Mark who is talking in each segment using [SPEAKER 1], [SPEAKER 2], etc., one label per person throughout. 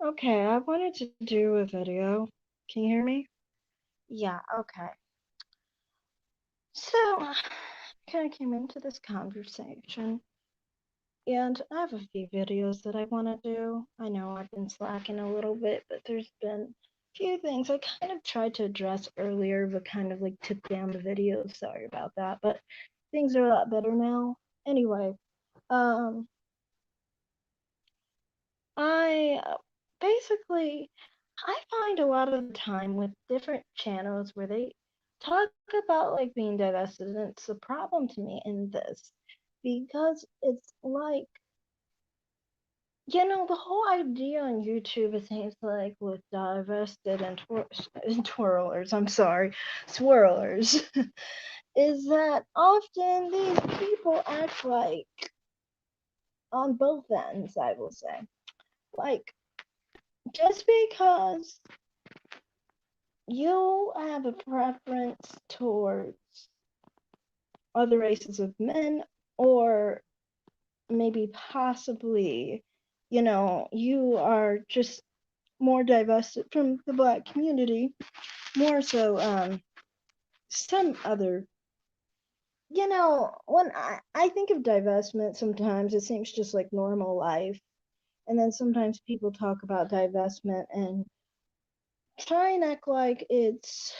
[SPEAKER 1] Okay, I wanted to do a video. Can you hear me?
[SPEAKER 2] Yeah, okay. So, I kind of came into this conversation, and I have a few videos that I want to do. I know I've been slacking a little bit, but there's been a few things I kind of tried to address earlier, but kind of like took down the videos. Sorry about that, but things are a lot better now. Anyway, um, I basically I find a lot of the time with different channels where they talk about like being divested, and it's a problem to me in this because it's like, the whole idea on YouTube, it seems like with divested and twirlers, I'm sorry, swirlers, is that often these people act like, on both ends, I will say, like, just because you have a preference towards other races of men, or maybe possibly, you are just more divested from the Black community, more so some other, when I think of divestment, sometimes it seems just like normal life. And then sometimes people talk about divestment and try and act like it's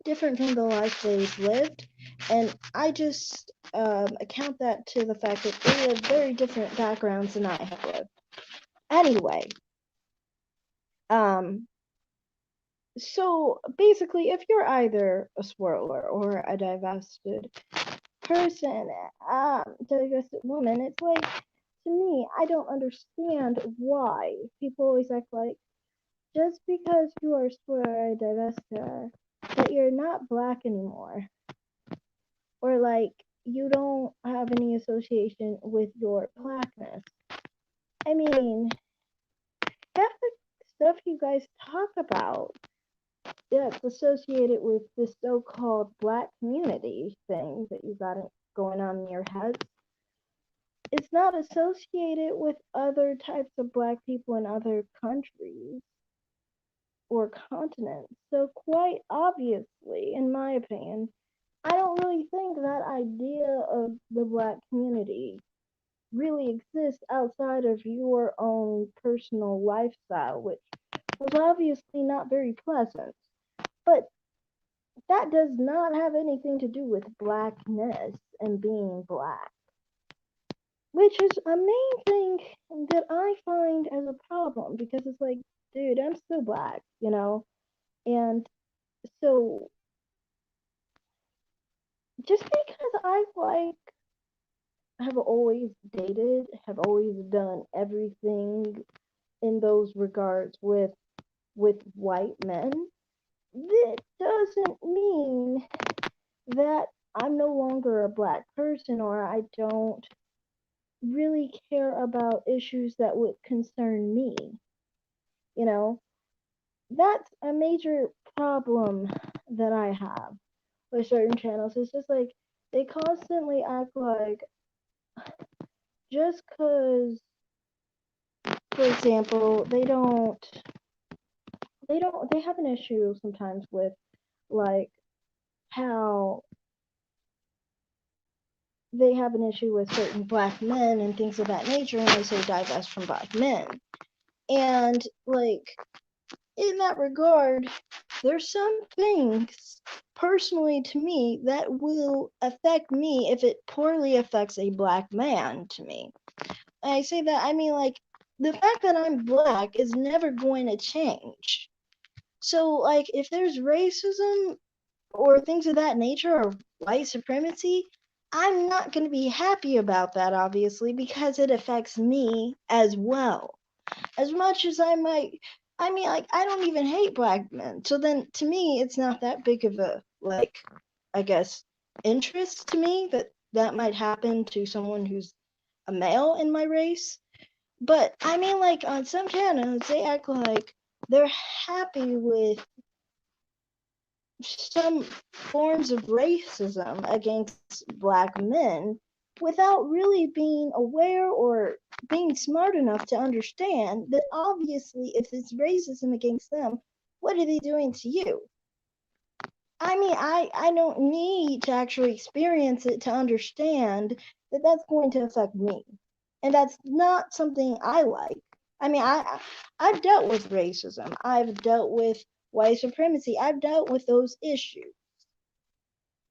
[SPEAKER 2] different from the life they've lived. And I just account that to the fact that they have very different backgrounds than I have lived. Anyway, um, so basically, if you're either a swirler or a divested person, divested woman, it's like, to me, I don't understand why people always act like just because you are swirler or divested, that you're not black anymore, or like you don't have any association with your blackness. I mean, half the stuff you guys talk about that's associated with this so-called black community thing that you got going on in your heads, it's not associated with other types of black people in other countries or continents. So quite obviously, in my opinion, I don't really think that idea of the black community really exists outside of your own personal lifestyle, which was obviously not very pleasant. But that does not have anything to do with blackness and being black, which is a main thing that I find as a problem, because it's like, dude, I'm still black, And so just because I have always dated, have always done everything in those regards with white men, that doesn't mean that I'm no longer a black person, or I don't really care about issues that would concern me. You know, that's a major problem that I have with certain channels. It's just like they constantly act like just because, for example, they have an issue sometimes with like how they have an issue with certain black men and things of that nature, and they say divest from black men. And like, in that regard, there's some things personally to me that will affect me if it poorly affects a black man to me. And I say that, I mean, like, the fact that I'm black is never going to change. So, like, if there's racism or things of that nature, or white supremacy, I'm not going to be happy about that, obviously, because it affects me as well. As much as I mean, like, I don't even hate black men. So then, to me, it's not that big of a, like, I guess, interest to me that that might happen to someone who's a male in my race. But I mean, like, on some channels, they act like they're happy with some forms of racism against black men without really being aware or being smart enough to understand that obviously if it's racism against them, what are they doing to you? I mean, I don't need to actually experience it to understand that that's going to affect me. And that's not something I like. I mean, I've dealt with racism. I've dealt with white supremacy. I've dealt with those issues.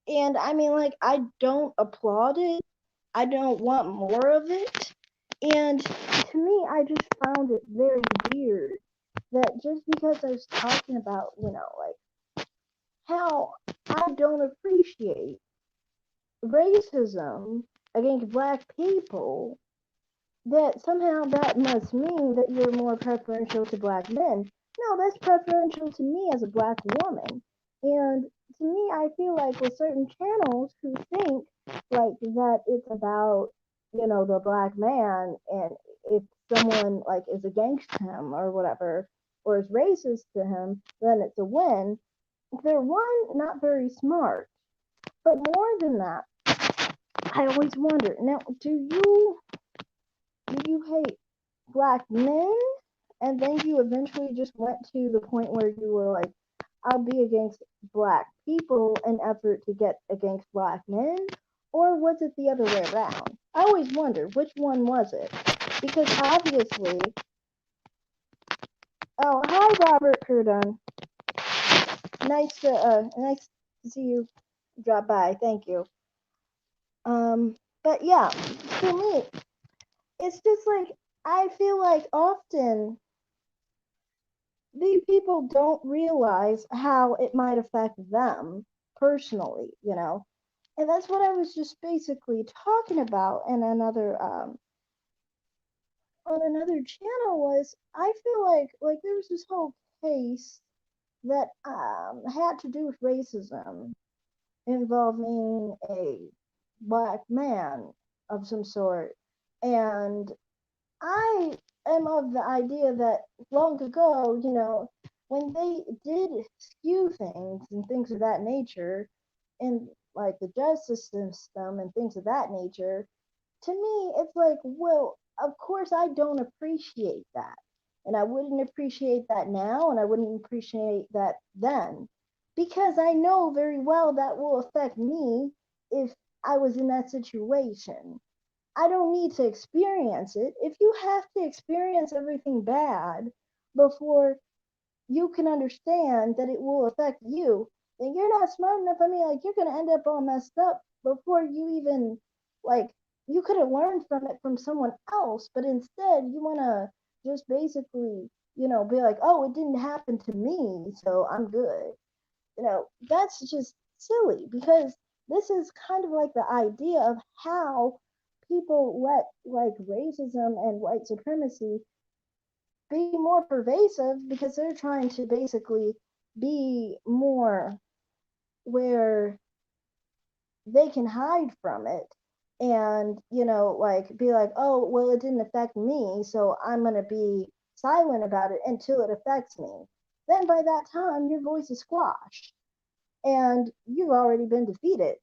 [SPEAKER 2] And I mean, like, I don't applaud it. I don't want more of it. And to me, I just found it very weird that just because I was talking about, like how I don't appreciate racism against black people, that somehow that must mean that you're more preferential to black men. No, that's preferential to me as a black woman. And to me, I feel like with certain channels who think like that it's about, the black man, and if someone like is against him or whatever, or is racist to him, then it's a win. They're one, not very smart. But more than that, I always wonder, now, do you hate black men, and then you eventually just went to the point where you were like, I'll be against black people in effort to get against black men? Or was it the other way around? I always wonder which one was it, because obviously. Oh, hi, Robert Curdon. Nice to see you drop by. Thank you. But yeah, to me, it's just like I feel like often these people don't realize how it might affect them personally. And that's what I was just basically talking about in another on another channel. Was I feel like there was this whole case that had to do with racism involving a black man of some sort. And I am of the idea that long ago, when they did skew things and things of that nature, in like the justice system and things of that nature, to me, it's like, well, of course, I don't appreciate that. And I wouldn't appreciate that now, and I wouldn't appreciate that then. Because I know very well that will affect me if I was in that situation. I don't need to experience it. If you have to experience everything bad before you can understand that it will affect you, then you're not smart enough. I mean, like, you're gonna end up all messed up before you even, like, you could have learned from it from someone else, but instead you wanna just basically, be like, oh, it didn't happen to me, so I'm good. That's just silly, because this is kind of like the idea of how people let like racism and white supremacy be more pervasive, because they're trying to basically be more where they can hide from it, and like be like, oh, well, it didn't affect me, so I'm going to be silent about it until it affects me. Then by that time your voice is squashed and you've already been defeated.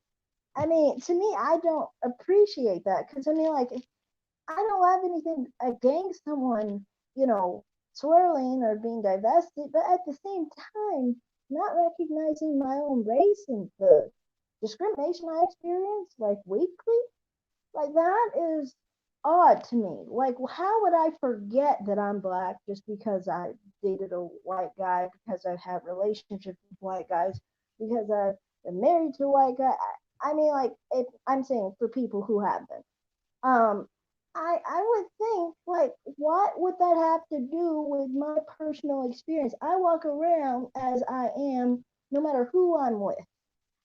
[SPEAKER 2] I mean, to me, I don't appreciate that, because I mean, like, I don't have anything against someone, swirling or being divested, but at the same time, not recognizing my own race and the discrimination I experience, like, weekly, like, that is odd to me. Like, how would I forget that I'm black just because I dated a white guy, because I've had relationships with white guys, because I've been married to a white guy? I mean, like, if I'm saying for people who have been, um, I would think, like, what would that have to do with my personal experience? I walk around as I am, no matter who I'm with.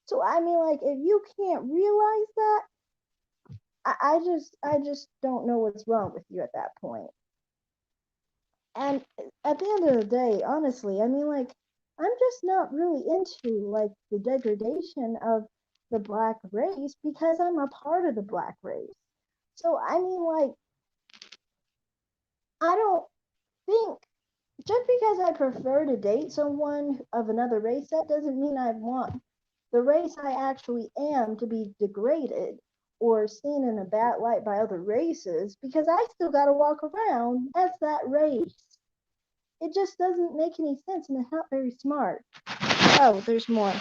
[SPEAKER 2] So I mean, like, if you can't realize that, I just don't know what's wrong with you at that point. And at the end of the day, honestly, I mean, like, I'm just not really into like the degradation of the black race, because I'm a part of the black race. So I mean, like, I don't think just because I prefer to date someone of another race, that doesn't mean I want the race I actually am to be degraded, or seen in a bad light by other races because I still got to walk around as that race. It just doesn't make any sense and it's not very smart. Oh, there's more.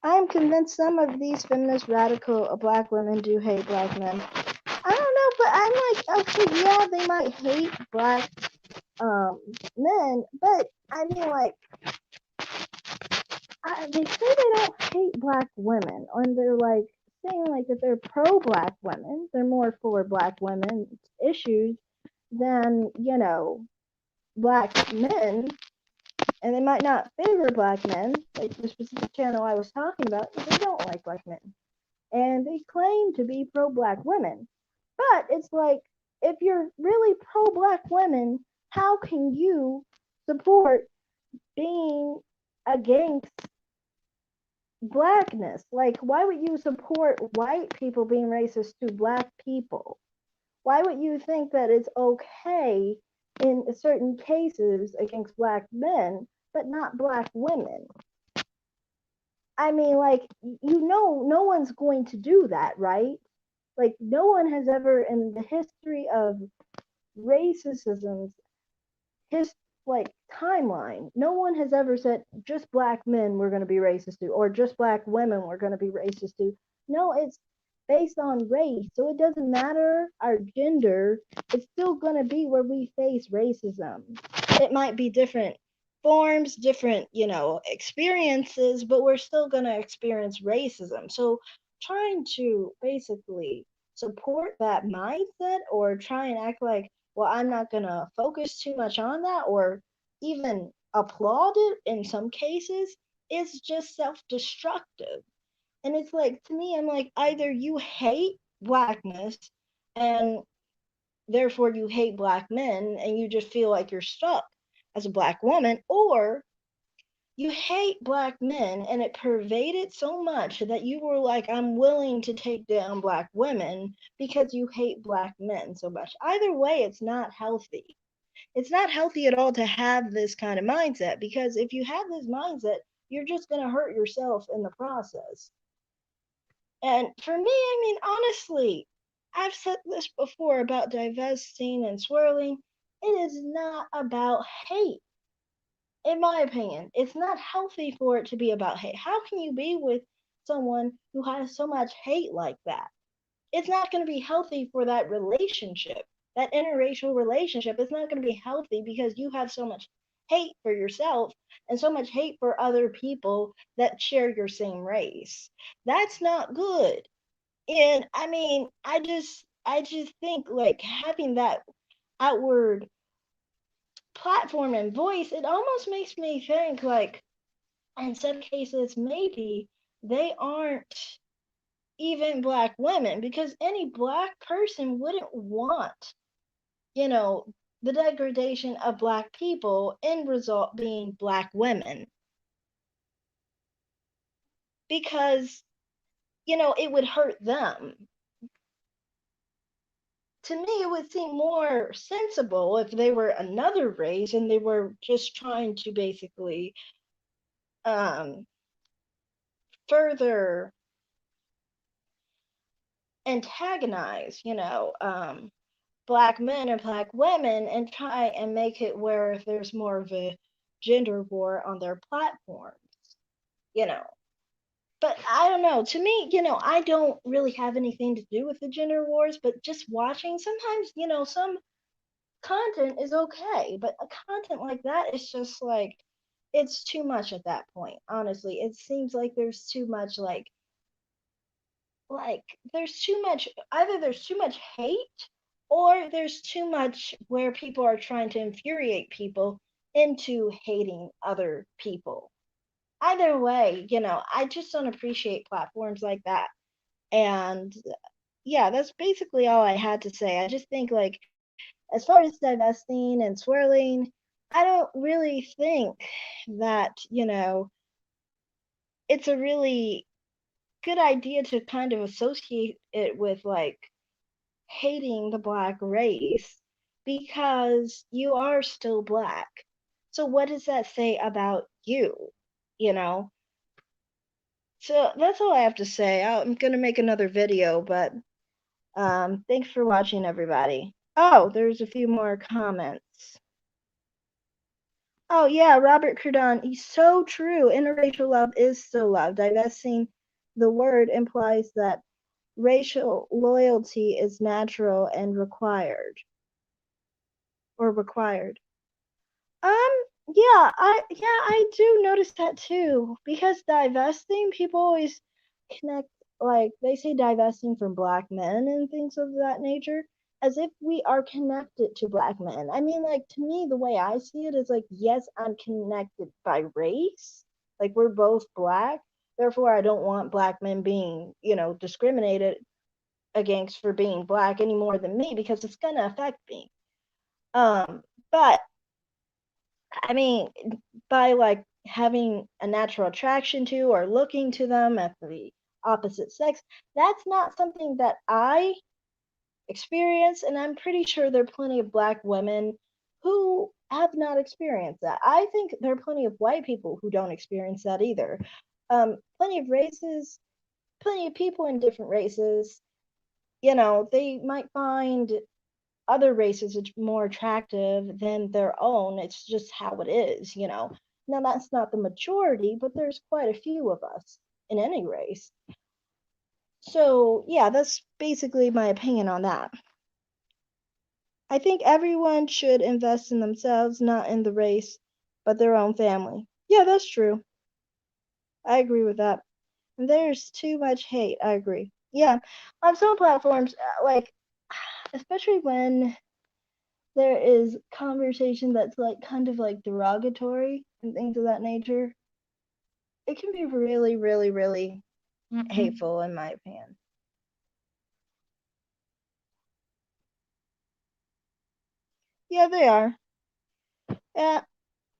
[SPEAKER 2] I am convinced some of these feminist radical black women do hate black men. I don't know, but I'm like, okay, yeah, they might hate black men, but I mean, like, they say they don't hate black women, and they're like saying like that they're pro black women. They're more for black women's issues than black men, and they might not favor black men. Like the specific channel I was talking about, they don't like black men, and they claim to be pro black women. But it's like, if you're really pro black women, how can you support being against blackness? Like, why would you support white people being racist to black people? Why would you think that it's okay in certain cases against black men, but not black women? I mean, like, no one's going to do that, right? Like, no one has ever in the history of racism's his like timeline, no one has ever said just black men we're going to be racist to, or just black women we're going to be racist to. No, it's based on race, so it doesn't matter our gender, it's still going to be where we face racism. It might be different forms, different experiences, but we're still going to experience racism. So trying to basically support that mindset or try and act like, well, I'm not going to focus too much on that or even applaud it in some cases, is just self-destructive. And it's like, to me, I'm like, either you hate blackness and therefore you hate black men and you just feel like you're stuck as a black woman, or you hate black men and it pervaded so much that you were like, I'm willing to take down black women because you hate black men so much. Either way, it's not healthy. It's not healthy at all to have this kind of mindset, because if you have this mindset, you're just going to hurt yourself in the process. And for me, I mean, honestly, I've said this before about divesting and swirling. It is not about hate. In my opinion, it's not healthy for it to be about hate. How can you be with someone who has so much hate like that? It's not going to be healthy for that relationship, that interracial relationship. It's not going to be healthy because you have so much hate for yourself and so much hate for other people that share your same race. That's not good. And I mean, I just think like having that outward platform and voice, it almost makes me think like in some cases maybe they aren't even black women, because any black person wouldn't want, you know, the degradation of black people, end result being black women, because it would hurt them. To me, it would seem more sensible if they were another race and they were just trying to basically um, further antagonize, black men and black women and try and make it where there's more of a gender war on their platforms, you know. But I don't know. To me, I don't really have anything to do with the gender wars, but just watching sometimes, some content is okay, but a content like that is just like, it's too much at that point. Honestly, it seems like there's too much like there's too much, either there's too much hate or there's too much where people are trying to infuriate people into hating other people. Either way, I just don't appreciate platforms like that. And yeah, that's basically all I had to say. I just think like, as far as divesting and swirling, I don't really think that, it's a really good idea to kind of associate it with like hating the black race, because you are still black. So what does that say about you? You know? So that's all I have to say. I'm gonna make another video, but thanks for watching, everybody. Oh, there's a few more comments. Oh yeah, Robert Crudon, he's so true. Interracial love is still love. Divesting the word implies that racial loyalty is natural and required. Or required. I do notice that too. Because divesting, people always connect, like they say divesting from black men and things of that nature, as if we are connected to black men. I mean, like to me, the way I see it is like, yes, I'm connected by race. Like we're both black. Therefore, I don't want black men being, discriminated against for being black any more than me because it's gonna affect me. But I mean, by like having a natural attraction to or looking to them at the opposite sex, that's not something that I experience. And I'm pretty sure there are plenty of black women who have not experienced that. I think there are plenty of white people who don't experience that either. Plenty of races, plenty of people in different races, they might find other races more attractive than their own. It's just how it is. Now, that's not the majority, but there's quite a few of us in any race. So, yeah, that's basically my opinion on that. I think everyone should invest in themselves, not in the race, but their own family. Yeah, that's true. I agree with that. And there's too much hate. I agree. Yeah, on some platforms, like, especially when there is conversation that's like kind of like derogatory and things of that nature, it can be really, really, really hateful in my opinion. Yeah, they are. Yeah,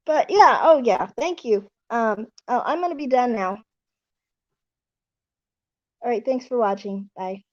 [SPEAKER 2] but yeah, oh yeah, thank you. I'm gonna be done now. All right, thanks for watching. Bye.